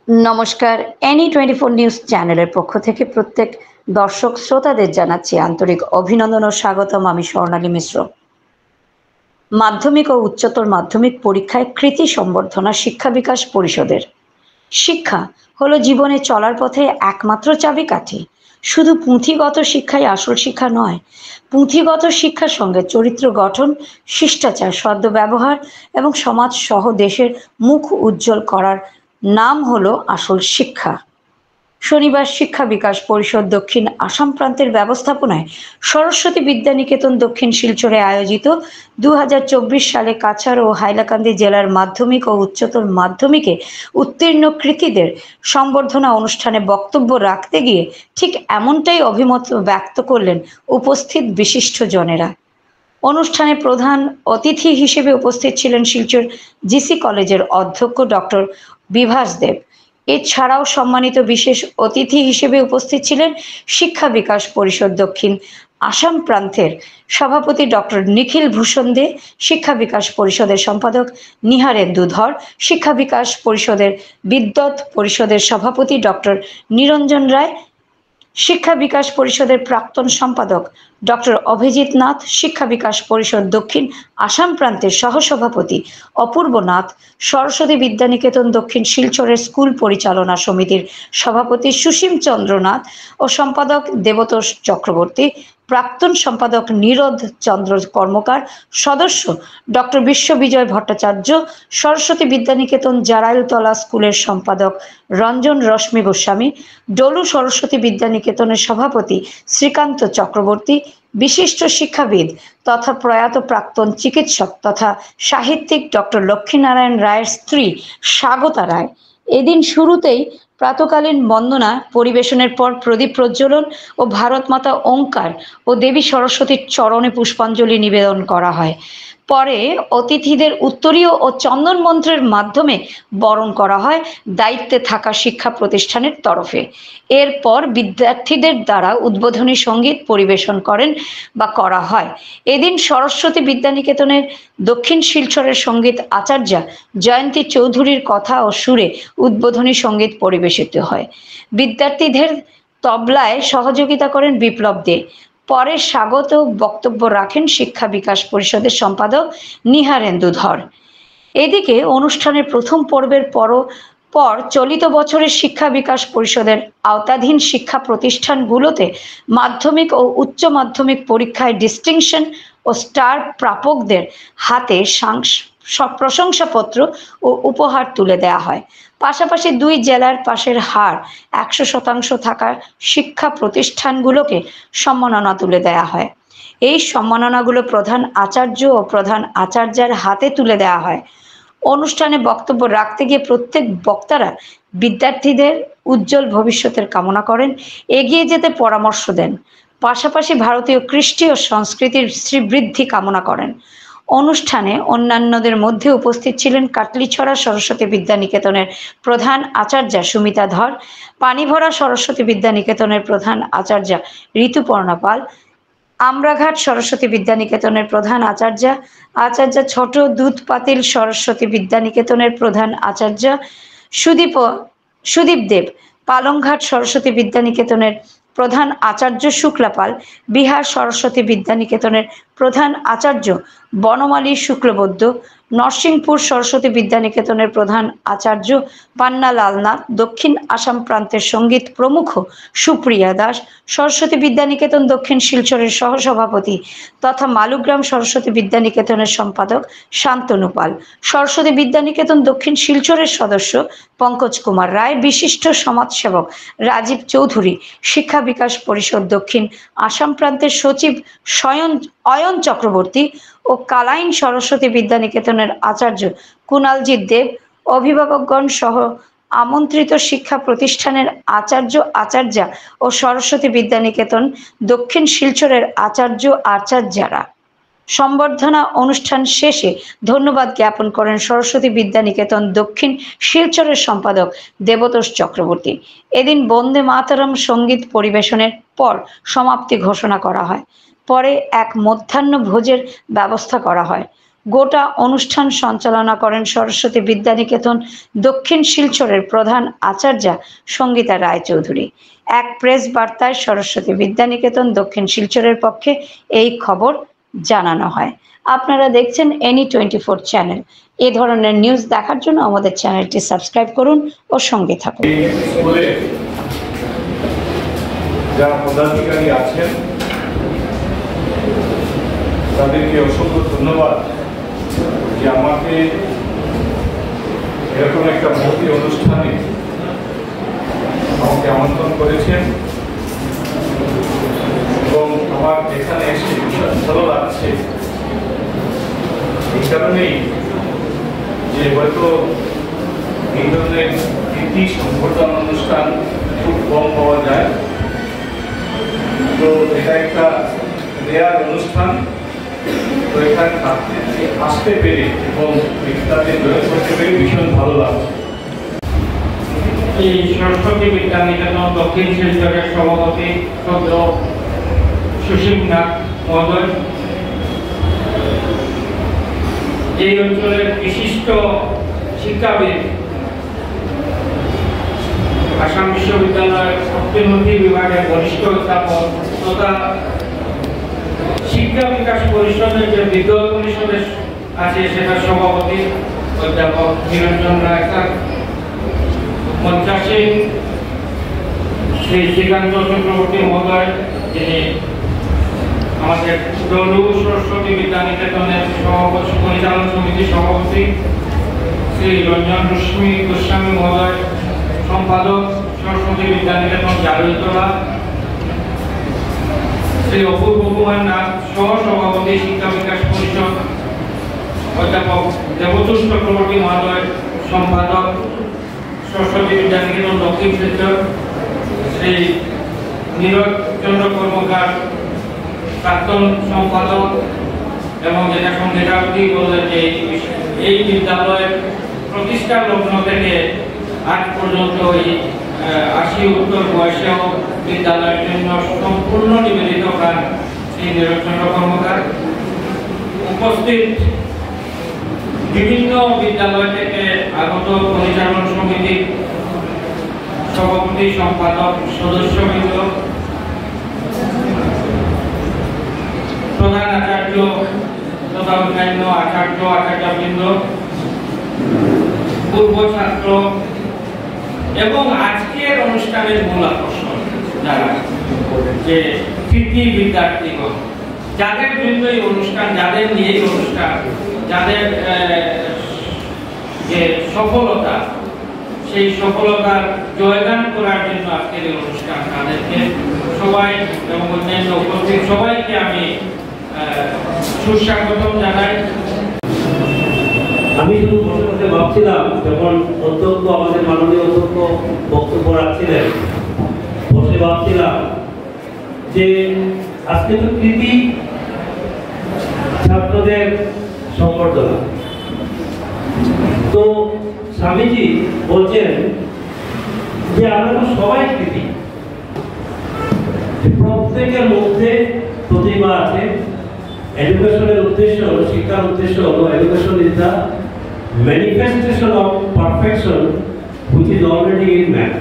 নমস্কার। NE24 news চ্যানেলের পক্ষ থেকে প্রত্যেক দর্শক শ্রোতাদের জানাচ্ছি আন্তরিক অভিনন্দন ও স্বাগতম। আমি স্বর্ণালী মিশ্র। মাধ্যমিক ও উচ্চতর মাধ্যমিক পরীক্ষায় কৃতী সম্বর্ধনা শিক্ষা বিকাশ পরিষদের। শিক্ষা হলো জীবনে চলার পথে একমাত্র চাবিকাঠি। শুধু পুঁথিগত শিক্ষাই আসল শিক্ষা নয়, পুঁথিগত শিক্ষার সঙ্গে চরিত্র গঠন, শিষ্টাচার, সদ্ব্যবহার এবং সমাজ সহ দেশের মুখ উজ্জ্বল করার নাম হলো আসল শিক্ষা। শনিবার শিক্ষা বিকাশ পরিষদ দক্ষিণ আসাম প্রান্তের ব্যবস্থাপনায় সরস্বতী বিদ্যানিকেতন দক্ষিণ শিলচরে আয়োজিত 2024 সালে কাছাড় ও হাইলাকান্দি জেলার মাধ্যমিক ও উচ্চতর মাধ্যমিকে উত্তীর্ণ কৃতীদের সংবর্ধনা অনুষ্ঠানে বক্তব্য রাখতে গিয়ে ঠিক এমনটাই অভিমত ব্যক্ত করলেন উপস্থিত বিশিষ্টজনেরা। অনুষ্ঠানে প্রধান অতিথি হিসেবে উপস্থিত ছিলেন শিলচর জিসি কলেজের অধ্যক্ষ ডক্টর বিভাস দেব। এছাড়াও সম্মানিত বিশেষ অতিথি হিসেবে উপস্থিত ছিলেন শিক্ষা বিকাশ পরিষদ দক্ষিণ আসাম প্রান্তের সভাপতি ডক্টর নিখিল ভূষণ দে, শিক্ষা বিকাশ পরিষদের সম্পাদক নিহারেন্দু ধর, শিক্ষা বিকাশ পরিষদের বিদ্যৎ পরিষদের সভাপতি ডক্টর নিরঞ্জন রায়, শিক্ষা বিকাশ পরিষদের প্রাক্তন সম্পাদক ডক্টর অভিজিৎ নাথ, শিক্ষা বিকাশ পরিষদ দক্ষিণ আসাম প্রান্তের সহসভাপতি অপূর্ব নাথ, সরস্বতী বিদ্যানিকেতন দক্ষিণ শিলচরের স্কুল পরিচালনা সমিতির সভাপতি সুসীম চন্দ্র নাথ ও সম্পাদক দেবতোষ চক্রবর্তী, প্রাক্তন সম্পাদক নীরদ চন্দ্র কর্মকার, সদস্য ডক্টর বিশ্ববিজয় ভট্টাচার্য, সরস্বতী বিদ্যানিকেতন জারাইলতলা স্কুলের সম্পাদক রঞ্জন রশ্মি গোস্বামী, ডলু সরস্বতী বিদ্যানিকেতনের সভাপতি শ্রীকান্ত চক্রবর্তী, বিশিষ্ট শিক্ষাবিদ তথা প্রয়াত প্রাক্তন চিকিৎসক তথা সাহিত্যিক ডক্টর লক্ষ্মীনারায়ণ রায়ের স্ত্রী স্বাগতা রায়। এদিন শুরুতেই প্রাতকালীন বন্দনা পরিবেশনের পর প্রদীপ প্রজ্বলন ও ভারত মাতা ওঙ্কার ও দেবী সরস্বতীর চরণে পুষ্পাঞ্জলি নিবেদন করা হয়। পরে অতিথিদের উত্তরীয় ও চন্দন মন্ত্রের মাধ্যমে বরণ করা হয় দায়িত্বে থাকা শিক্ষা প্রতিষ্ঠানের তরফে। এরপর বিদ্যার্থীদের দ্বারা উদ্বোধনী সঙ্গীত পরিবেশন করা হয়। এদিন সরস্বতী বিদ্যানিকেতনের দক্ষিণ শিলচরের সঙ্গীত আচার্যা জয়ন্তী চৌধুরীর কথা ও সুরে উদ্বোধনী সঙ্গীত পরিবেশিত হয়। বিদ্যার্থীদের তবলায় সহযোগিতা করেন বিপ্লব দে। পরে স্বাগত বক্তব্য রাখেন শিক্ষা বিকাশ পরিষদের সম্পাদক নিহারেন্দু ধর। এদিকে অনুষ্ঠানের প্রথম পর্বের পর চলিত বছরের শিক্ষা বিকাশ পরিষদের আওতাধীন শিক্ষা প্রতিষ্ঠানগুলোতে মাধ্যমিক ও উচ্চ মাধ্যমিক পরীক্ষায় ডিস্টিংশন ও স্টার প্রাপকদের হাতে প্রশংসাপত্র ও উপহার তুলে দেওয়া হয়। পাশাপাশি দুই জেলার পাশের হার 100% থাকা শিক্ষা প্রতিষ্ঠানগুলোকে সম্মাননা তুলে দেওয়া হয়। এই সম্মাননাগুলো প্রধান আচার্য ও প্রধান আচার্যের হাতে তুলে দেওয়া হয়। অনুষ্ঠানে বক্তব্য রাখতে গিয়ে প্রত্যেক বক্তারা বিদ্যার্থীদের উজ্জ্বল ভবিষ্যতের কামনা করেন, এগিয়ে যেতে পরামর্শ দেন। পাশাপাশি ভারতীয় কৃষ্টি ও সংস্কৃতির শ্রীবৃদ্ধি কামনা করেন। অনুষ্ঠানে অন্যান্যদের মধ্যে উপস্থিত ছিলেন কাটলিছড়া সরস্বতী বিদ্যানিকেতনের প্রধান আচার্যা সুমিতা ধর, পানিভরা সরস্বতী বিদ্যানিকেতনের প্রধান আচার্যা ঋতুপর্ণা পাল, আমরাঘাট সরস্বতী বিদ্যানিকেতনের প্রধান আচার্য ছোট দুধ পাতিল সরস্বতী বিদ্যানিকেতনের প্রধান আচার্য সুদীপ দেব, পালংঘাট সরস্বতী বিদ্যানিকেতনের প্রধান আচার্য শুক্লাপাল, বিহার সরস্বতী বিদ্যানিকেতনের প্রধান আচার্য বনমালী শুক্লবৈদ্য, নরসিংপুর সরস্বতী বিদ্যানিকেতনের প্রধান আচার্য পান্নালাল নাথ, দক্ষিণ আসাম প্রান্তের সঙ্গীত প্রমুখ সুপ্রিয়া দাস, সরস্বতী বিদ্যানিকেতন দক্ষিণ শিলচরের সহসভাপতি তথা মালুগ্রাম সরস্বতী বিদ্যানিকেতনের সম্পাদক শান্তনু পাল, সরস্বতী বিদ্যানিকেতন দক্ষিণ শিলচরের সদস্য পঙ্কজ কুমার রায়, বিশিষ্ট সমাজসেবক রাজীব চৌধুরী, শিক্ষা বিকাশ পরিষদ দক্ষিণ আসাম প্রান্তের সচিব অয়ন চক্রবর্তী ও কালাইন সরস্বতী বিদ্যানিকেতনের আচার্য কুণালজিৎ দেব, অভিভাবকগণ সহ আমন্ত্রিত শিক্ষা প্রতিষ্ঠানের আচার্যা ও সরস্বতী বিদ্যানিকেতন দক্ষিণ শিলচরের আচার্যারা। সম্বর্ধনা অনুষ্ঠান শেষে ধন্যবাদ জ্ঞাপন করেন সরস্বতী বিদ্যানিকেতন দক্ষিণ শিলচরের সম্পাদক দেবতোষ চক্রবর্তী। এদিন বন্দে মাতরম সঙ্গীত পরিবেশনের পর সমাপ্তি ঘোষণা করা হয়। পরে এক মধ্যাহ্ন ভোজের ব্যবস্থা করা হয়। গোটা অনুষ্ঠান সঞ্চালনা করেন সরস্বতী বিদ্যানিকেতন দক্ষিণ শিলচরের প্রধান আচার্যা সঙ্গীতা রায়চৌধুরী। এক প্রেস বার্তায় সরস্বতী বিদ্যানিকেতন দক্ষিণ শিলচরের পক্ষে এই খবর জানানো হয়। আপনারা দেখছেন NE24 চ্যানেল। এই ধরনের নিউজ দেখার জন্য আমাদের চ্যানেলটি সাবস্ক্রাইব করুন ও সঙ্গে থাকুন। যারা পদাধিকারী আছেন তাদেরকে অসংখ্য ধন্যবাদ যে আমাকে এরকম একটা ভর্তি অনুষ্ঠানে আমাকে আমন্ত্রণ করেছেন এবং আমার এখানে এসে ভীষণ ভালো লাগছে। এই কারণেই যে হয়তো এই ধরনের কৃতি সম্বর্ধনা অনুষ্ঠান খুব কম পাওয়া যায়, তো এটা একটা রেয়ার অনুষ্ঠান। তো এখানে আসতে পেরে এবং তাদের জয়েন করতে পেরে ভীষণ ভালো লাগছে। এই সরস্বতী বিদ্যানিকেতন দক্ষিণ শিলচরের সভাপতি সদ্য সুশীল নাথ মহোদয়, এই অঞ্চলের বিশিষ্ট শিক্ষাবিদ, আসাম বিশ্ববিদ্যালয়ের অর্থনীতি বিভাগের বরিষ্ঠ অধ্যাপক তথা শিক্ষা বিকাশ পরিষদের যে বিদ্যালয় পরিষদের আছে সেটার সভাপতি অধ্যাপক নিরঞ্জন রায় স্যার, মঞ্চাসীন শ্রী শ্রীকান্ত চক্রবর্তী মহোদয়, যিনি আমাদের ডলু সরস্বতী বিদ্যানিকেতনের সভাপতি পরিচালন সমিতির সভাপতি, শ্রী রঞ্জন রশ্মি গোস্বামী মহোদয়, সম্পাদক সরস্বতী বিদ্যানিকেতন জালুইতলা, শ্রী অপূর্ব কুমার নাথ সহ সভাপতি শিক্ষা বিকাশ পরিষদ, অধ্যাপক দেবতোষ চক্রবর্তী মহোদয়, সম্পাদক সরস্বতী বিদ্যানিকেতন দক্ষিণ শিলচর, শ্রী নীরজ চন্দ্র কর্মকার প্রাক্তন সম্পাদক, এবং যেটা সঙ্গীতাবতী বললেন যে এই বিদ্যালয়ের প্রতিষ্ঠা লগ্ন থেকে আজ পর্যন্ত এই 80 উত্তর বয়সেও বিদ্যালয়ের জন্য সম্পূর্ণ নিবেদিত প্রাণ শ্রী নীরজ চন্দ্র কর্মকার, উপস্থিত বিভিন্ন বিদ্যালয় থেকে আগত পরিচালন সমিতির সভাপতি, সম্পাদক, সদস্যবৃন্দ, প্রধান আচার্য তথা অন্যান্য আচার্যবৃন্দ, পূর্ব ছাত্র এবং আজকের অনুষ্ঠানের মূল আকর্ষণ যারা যে কৃতি বিদ্যার্থীগণ, যাদের জন্য এই অনুষ্ঠান, যাদের নিয়ে এই অনুষ্ঠান, যাদের যে সফলতা, সেই সফলতার জয়গান করার জন্য আজকের এই অনুষ্ঠান, তাদেরকে সবাই এবং অন্যান্য উপস্থিত সবাইকে আমি সুস্বাগতম জানাই। আমি শুধু বসে বসে ভাবছিলাম, যখন অধ্যক্ষ আমাদের মাননীয় অধ্যক্ষ বক্তব্য রাখছিলেন, বসে ভাবছিলাম যে আজকে তো কৃতি ছাত্রদের সম্বর্ধনা, তো স্বামীজি বলছেন যে আমরা তো সবাই কৃতি, প্রত্যেকের মধ্যে প্রতিভা আছে। এডুকেশনের উদ্দেশ্য, শিক্ষার উদ্দেশ্য হলো education is the manifestation of perfection which is already in man.